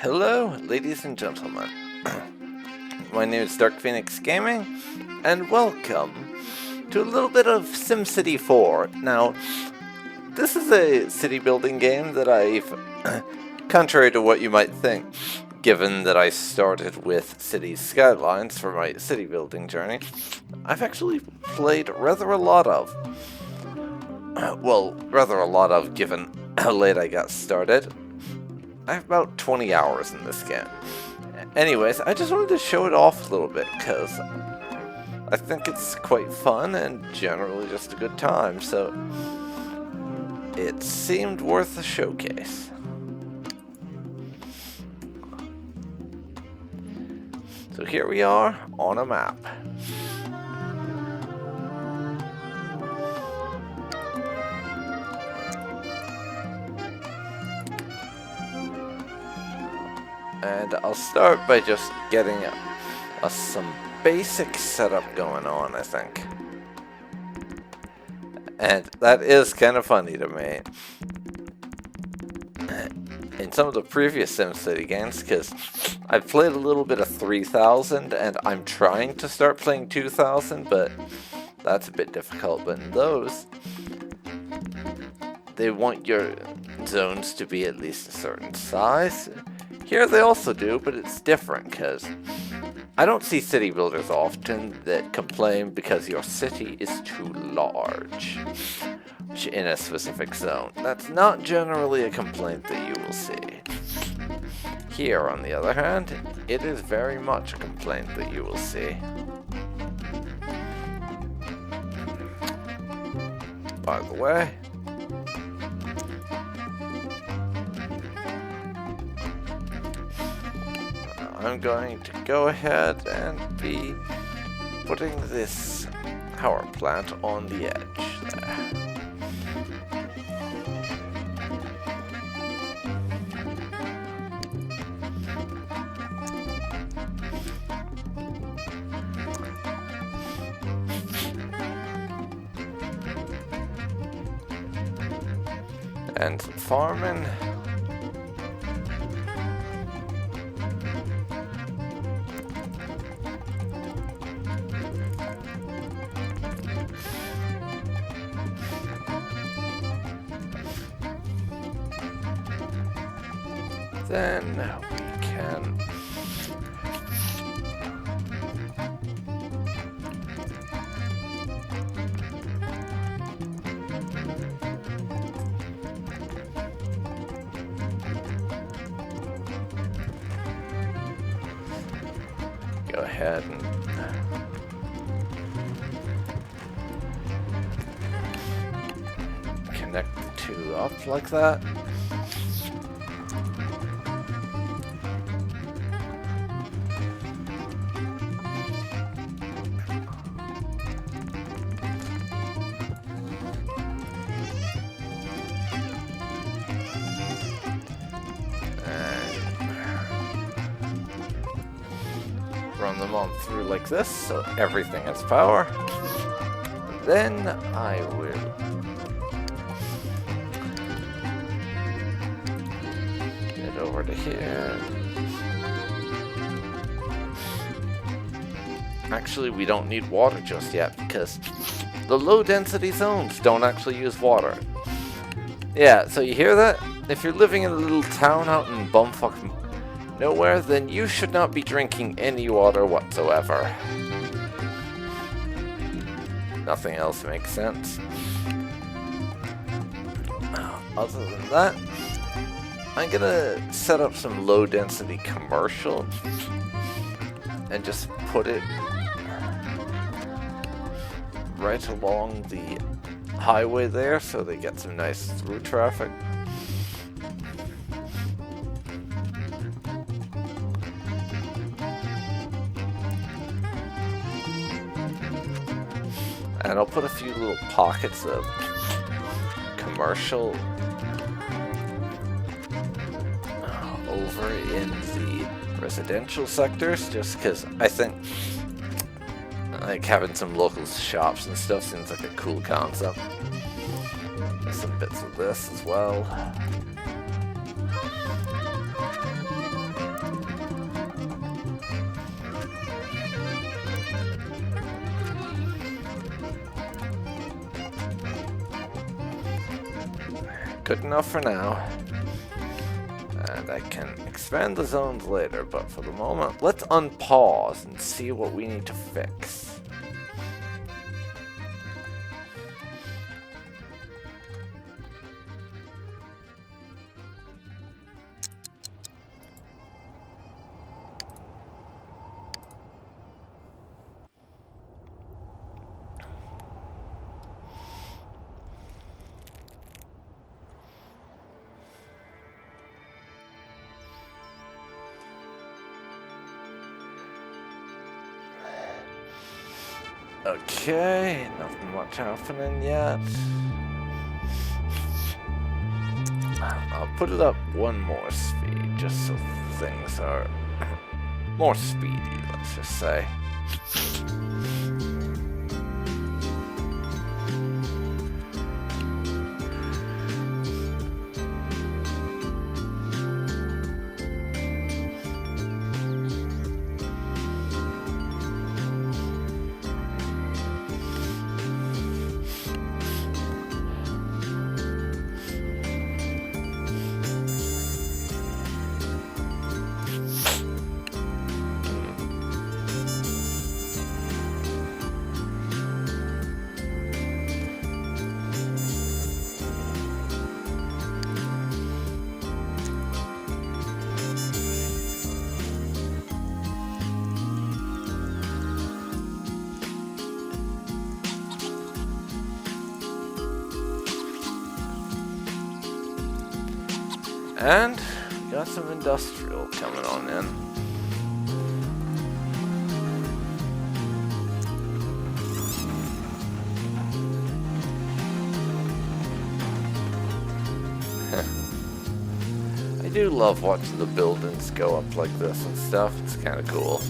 Hello, ladies and gentlemen. My name is Dark Phoenix Gaming, and welcome to a little bit of SimCity 4. Now, this is a city building game that I've, contrary to what you might think, given that I started with City Skylines for my city building journey, I've actually played rather a lot of. Well, rather a lot of given how late I got started. I have about 20 hours in this game. Anyways, I just wanted to show it off a little bit because I think it's quite fun and generally just a good time, so it seemed worth a showcase. So here we are on a map. And I'll start by just getting some basic setup going on, I think. And that is kind of funny to me. In some of the previous SimCity games, because I've played a little bit of 3000, and I'm trying to start playing 2000, but that's a bit difficult. But in those, they want your zones to be at least a certain size. Here they also do, but it's different because I don't see city builders often that complain because your city is too large in a specific zone. That's not generally a complaint that you will see. Here, on the other hand, it is very much a complaint that you will see. By the way, I'm going to go ahead and be putting this power plant on the edge there. And some farming. Then we can go ahead and connect the two up like that. Run them on through like this, so everything has power. Then I will get over to here. Actually, we don't need water just yet because the low density zones don't actually use water. Yeah, so you hear that? If you're living in a little town out in bumfuck nowhere, then you should not be drinking any water whatsoever. Nothing else makes sense. Other than that, I'm gonna set up some low density commercial and just put it right along the highway there so they get some nice through traffic. And I'll put a few little pockets of commercial over in the residential sectors, just because I think like having some local shops and stuff seems like a cool concept. There's some bits of this as well. good enough for now. And I can expand the zones later, but for the moment, let's unpause and see what we need to fix. Okay, nothing much happening yet. I'll put it up one more speed, just so things are more speedy, let's just say. And got some industrial coming on in. I do love watching the buildings go up like this and stuff. It's kind of cool.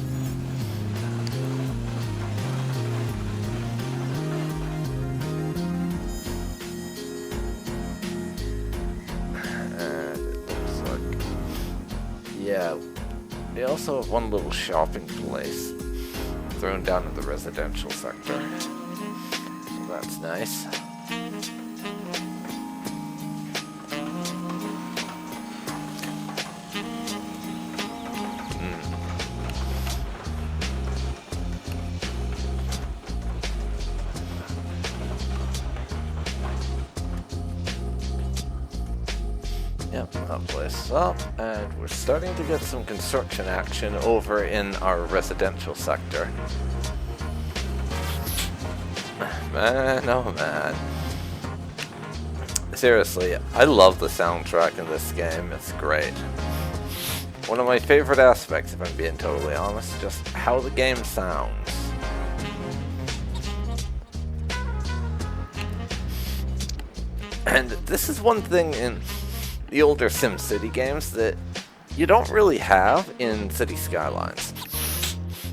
Yeah, they also have one little shopping place thrown down in the residential sector. So that's nice. Yep, that place up, and we're starting to get some construction action over in our residential sector. Man, oh man. Seriously, I love the soundtrack in this game, it's great. One of my favorite aspects, if I'm being totally honest, just how the game sounds. And this is one thing in the older SimCity games that you don't really have in City Skylines.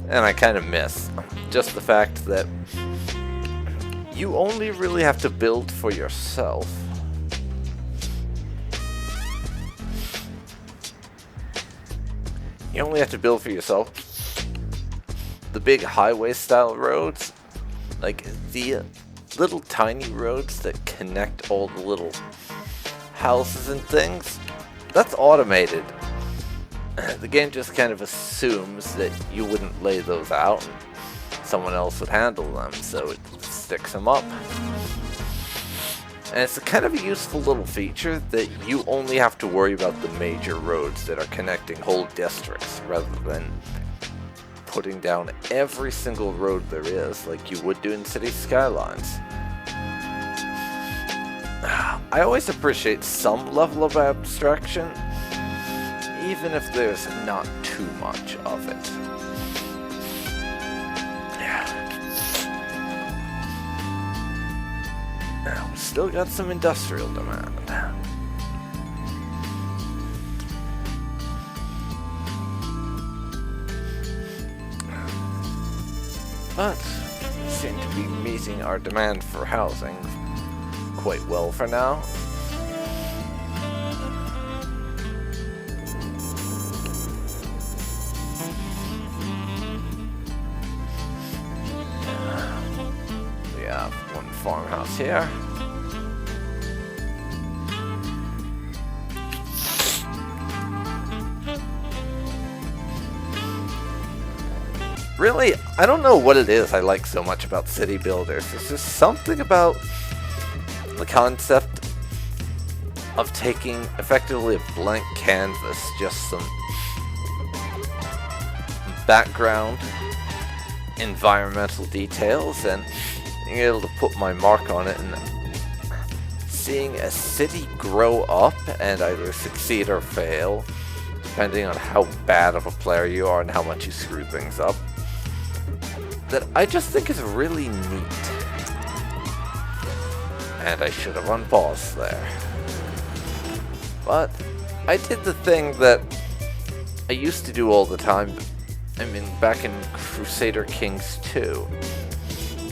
And I kind of miss just the fact that you only really have to build for yourself. You only have to build for yourself. The big highway style roads, like the little tiny roads that connect all the little houses and things, that's automated. The game just kind of assumes that you wouldn't lay those out, someone else would handle them, so it sticks them up. And it's a kind of a useful little feature that you only have to worry about the major roads that are connecting whole districts, rather than putting down every single road there is like you would do in City Skylines. I always appreciate some level of abstraction, even if there's not too much of it. Now, we still got some industrial demand. But we seem to be meeting our demand for housing quite well for now. We have one farmhouse here. really, I don't know what it is I like so much about city builders. There's just something about the concept of taking effectively a blank canvas, just some background, environmental details, and being able to put my mark on it, and seeing a city grow up and either succeed or fail, depending on how bad of a player you are and how much you screw things up, that I just think is really neat. And I should have unpaused there. But I did the thing that I used to do all the time, I mean, back in Crusader Kings 2,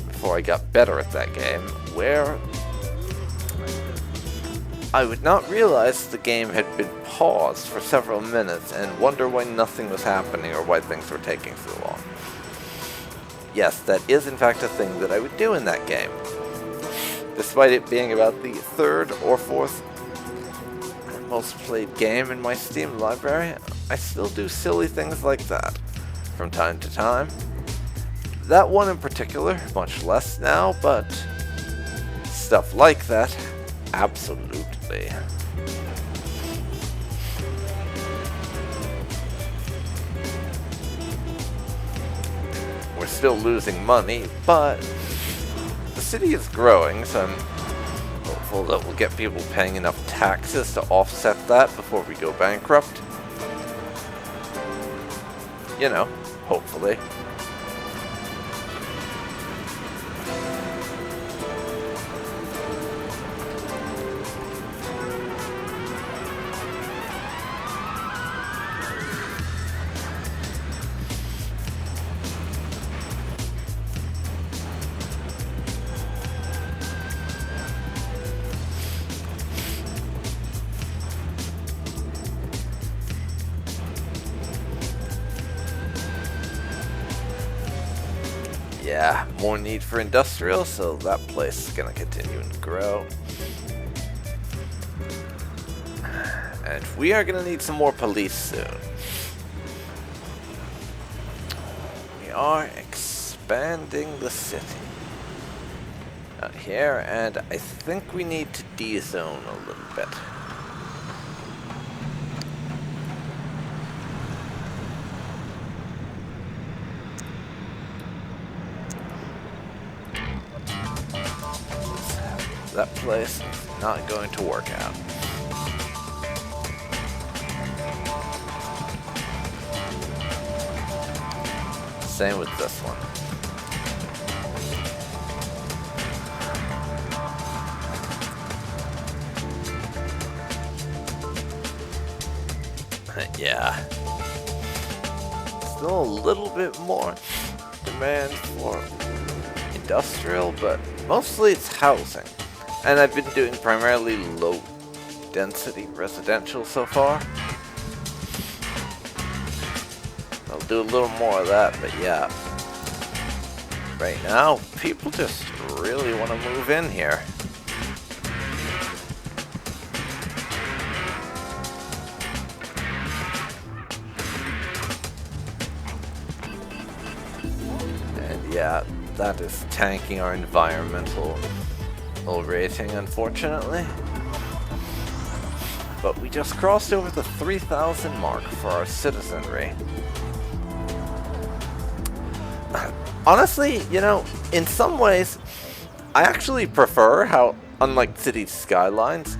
before I got better at that game, where I would not realize the game had been paused for several minutes and wonder why nothing was happening or why things were taking so long. Yes, that is in fact a thing that I would do in that game. Despite it being about the third or fourth most played game in my Steam library, I still do silly things like that from time to time. That one in particular, much less now, but stuff like that, absolutely. We're still losing money, but the city is growing, so I'm hopeful that we'll get people paying enough taxes to offset that before we go bankrupt. You know, hopefully. Yeah, more need for industrial, so that place is going to continue to grow. And we are going to need some more police soon. We are expanding the city out here, and I think we need to de-zone a little bit. That place is not going to work out. Same with this one. Yeah. Still a little bit more demand for industrial, but mostly it's housing. And I've been doing primarily low-density residential so far. I'll do a little more of that, but yeah. Right now, people just really want to move in here. And yeah, that is tanking our environmental rating, unfortunately. But we just crossed over the 3,000 mark for our citizenry. Honestly, you know, in some ways, I actually prefer how, unlike City Skylines,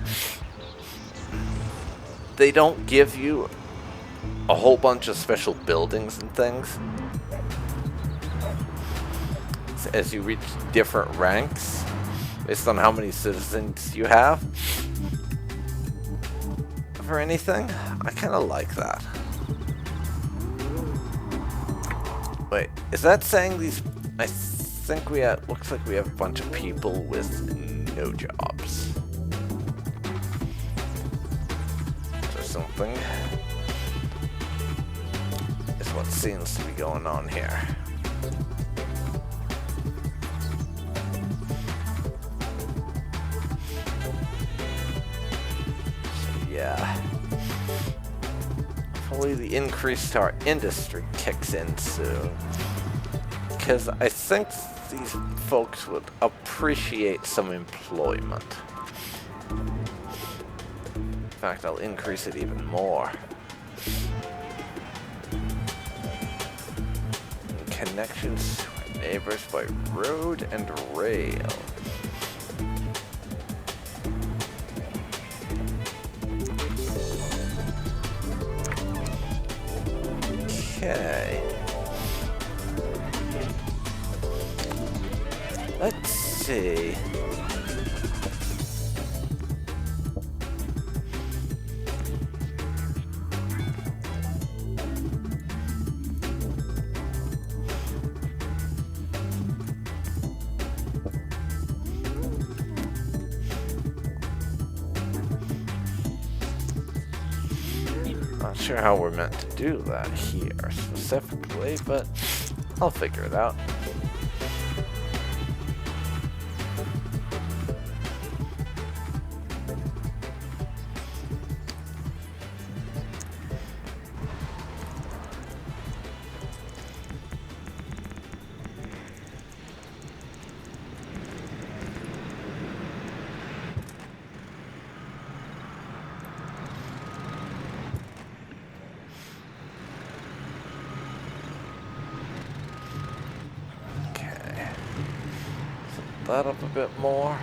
they don't give you a whole bunch of special buildings and things as you reach different ranks based on how many citizens you have for anything. I kind of like that. Wait, is that saying these? I think we have. Looks like we have a bunch of people with no jobs. Or something. Is what seems to be going on here. Yeah. Hopefully the increase to our industry kicks in soon. because I think these folks would appreciate some employment. In fact, I'll increase it even more. Connections to our neighbors by road and rail. Okay. Let's see. Not sure how we're meant to do that here specifically, but I'll figure it out. That up a bit more.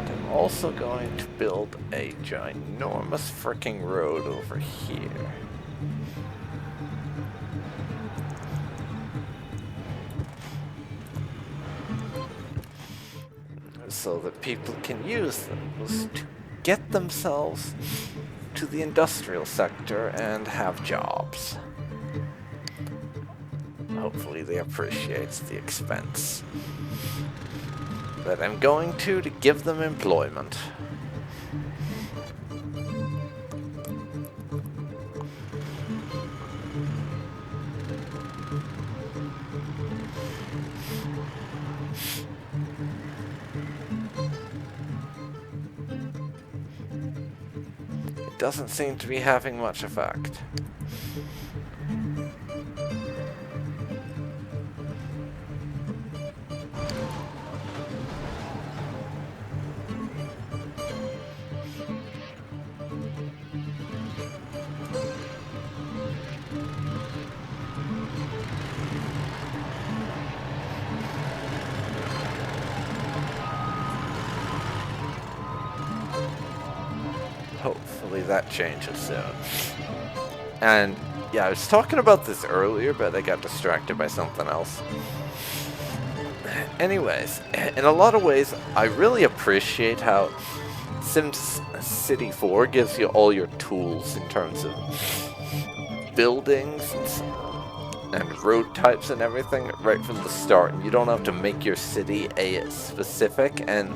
I'm also going to build a ginormous fricking road over here. So that people can use them to get themselves to the industrial sector and have jobs. Hopefully they appreciate the expense that I'm going to give them employment. Doesn't seem to be having much effect. Hopefully that changes soon. And yeah, I was talking about this earlier, but I got distracted by something else. Anyways, in a lot of ways, I really appreciate how SimCity 4 gives you all your tools in terms of buildings and road types and everything right from the start. And you don't have to make your city a specific, and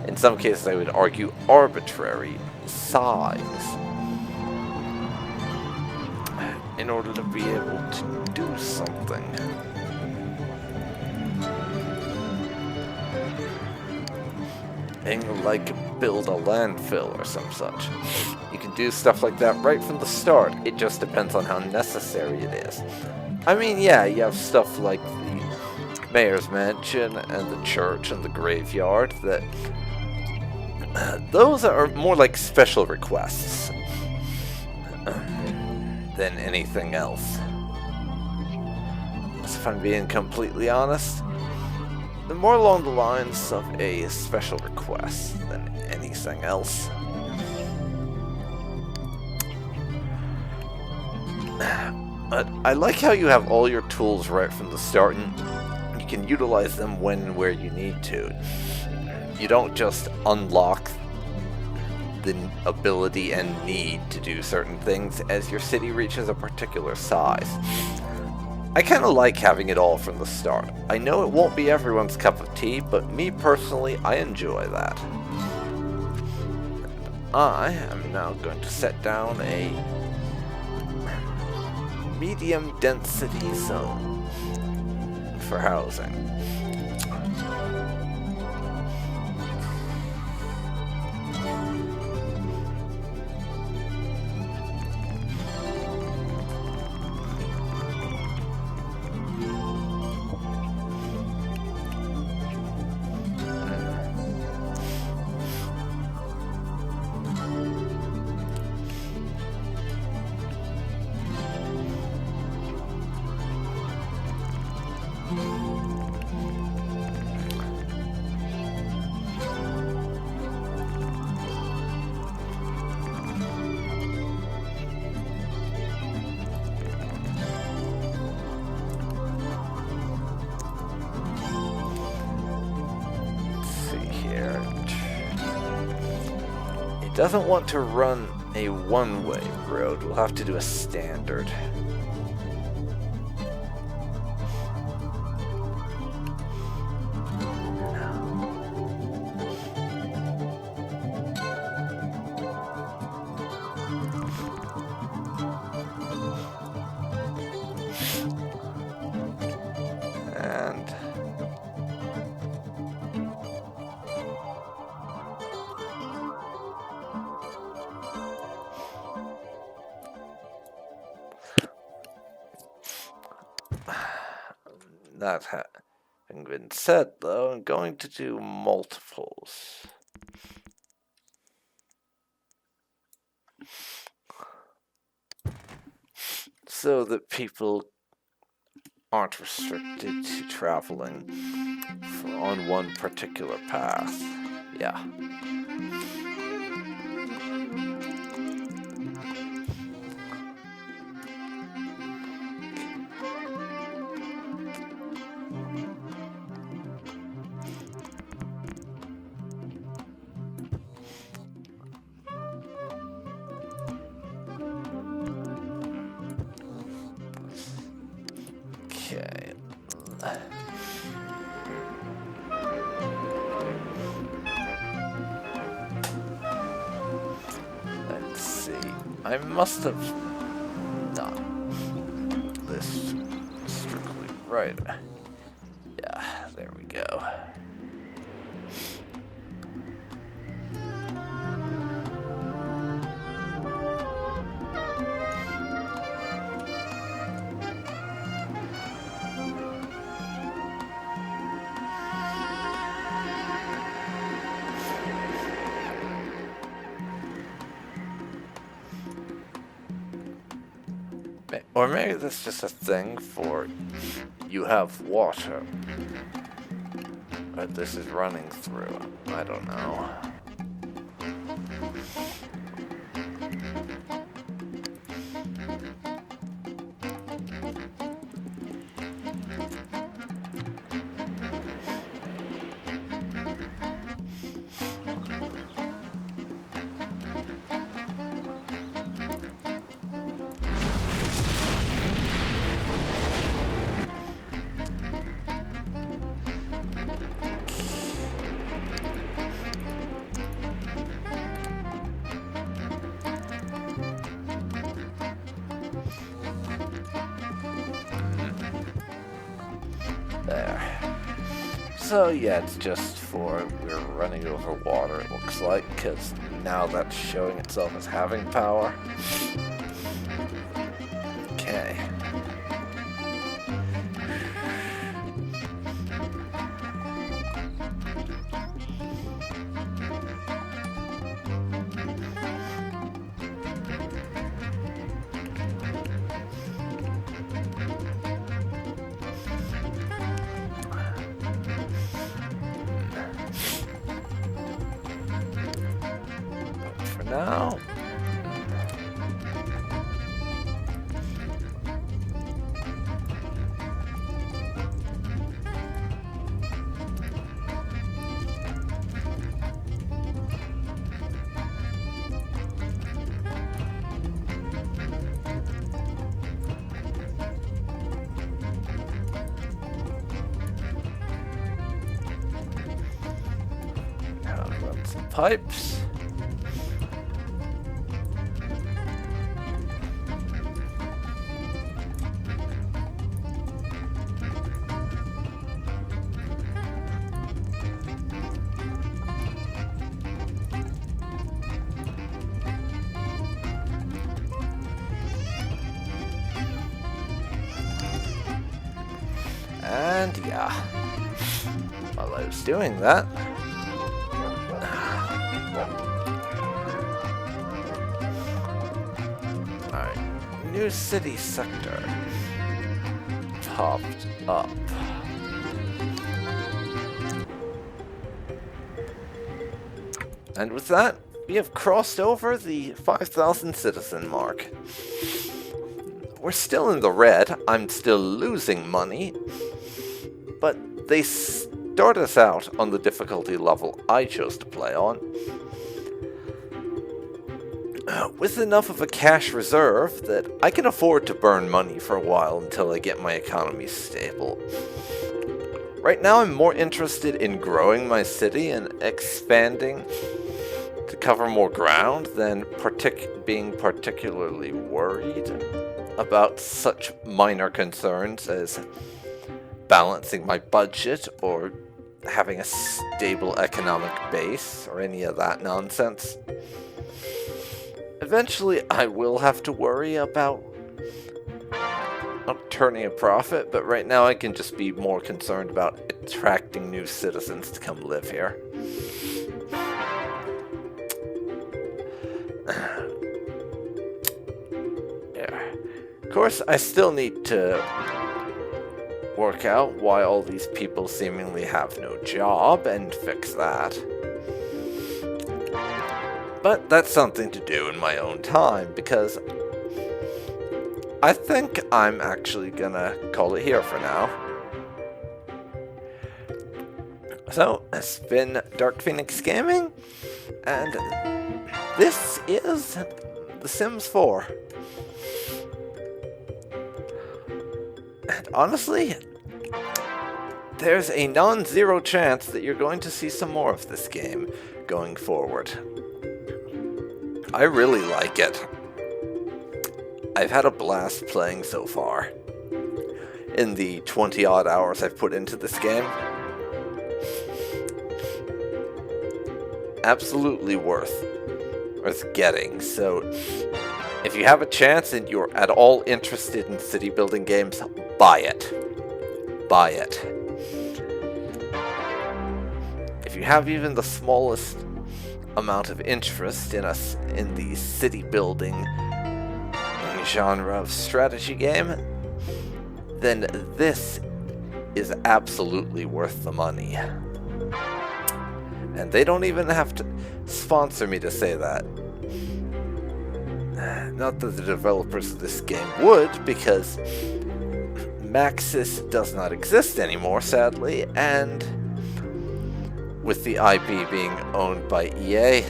in some cases I would argue arbitrary, size in order to be able to do something. Like build a landfill or some such. You can do stuff like that right from the start. It just depends on how necessary it is. I mean, yeah, you have stuff like the mayor's mansion and the church and the graveyard that those are more like special requests than anything else. So if I'm being completely honest, they're more along the lines of a special request than anything else. I like how you have all your tools right from the start and you can utilize them when and where you need to. You don't just unlock the ability and need to do certain things as your city reaches a particular size. I kind of like having it all from the start. I know it won't be everyone's cup of tea, but me personally, I enjoy that. And I am now going to set down a medium density zone for housing. doesn't want to run a one-way road. We'll have to do a standard. And that having been said, though, I'm going to do multiples. So that people aren't restricted to traveling on one particular path. Yeah. Okay. Let's see. I must have not this strictly right. Yeah, there we go. Or maybe that's just a thing for you have water that this is running through. I don't know. There. So yeah, it's just for we're running over water, it looks like, because now that's showing itself as having power. Okay. Now, I'll run some pipes. And yeah, while I was doing that, our new city sector popped up. And with that, we have crossed over the 5,000 citizen mark. We're still in the red, I'm still losing money, but they start us out on the difficulty level I chose to play on. with enough of a cash reserve that I can afford to burn money for a while until I get my economy stable. Right now I'm more interested in growing my city and expanding to cover more ground than being particularly worried about such minor concerns as balancing my budget or having a stable economic base or any of that nonsense. Eventually I will have to worry about turning a profit, but right now I can just be more concerned about attracting new citizens to come live here. Yeah. Of course, I still need to work out why all these people seemingly have no job and fix that. But that's something to do in my own time, because I think I'm actually gonna call it here for now. So, it's been Dark Phoenix Gaming, and this is The Sims 4. And honestly, there's a non-zero chance that you're going to see some more of this game going forward. I really like it. I've had a blast playing so far. In the 20-odd hours I've put into this game. Absolutely worth getting. So, if you have a chance and you're at all interested in city building games, buy it. Buy it. If you have even the smallest amount of interest in the city building genre of strategy game, then this is absolutely worth the money. And they don't even have to sponsor me to say that. Not that the developers of this game would, because Maxis does not exist anymore, sadly, and with the IP being owned by EA,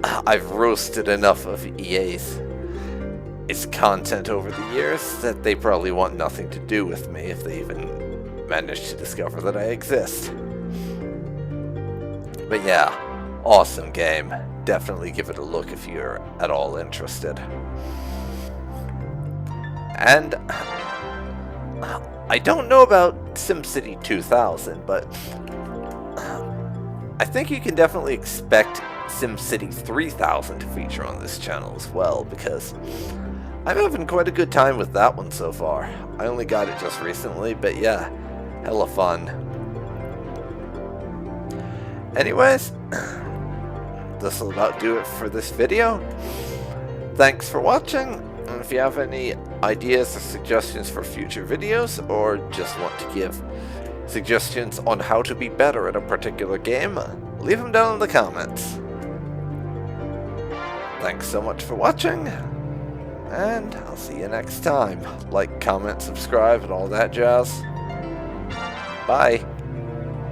I've roasted enough of its content over the years that they probably want nothing to do with me if they even manage to discover that I exist. But yeah, awesome game. Definitely give it a look if you're at all interested. And I don't know about SimCity 2000, but I think you can definitely expect SimCity 3000 to feature on this channel as well, because I'm having quite a good time with that one so far. I only got it just recently, but yeah, hella fun. Anyways, this will about do it for this video. Thanks for watching, and if you have any ideas or suggestions for future videos, or just want to give suggestions on how to be better at a particular game, leave them down in the comments. Thanks so much for watching, and I'll see you next time. Like, comment, subscribe, and all that jazz. Bye.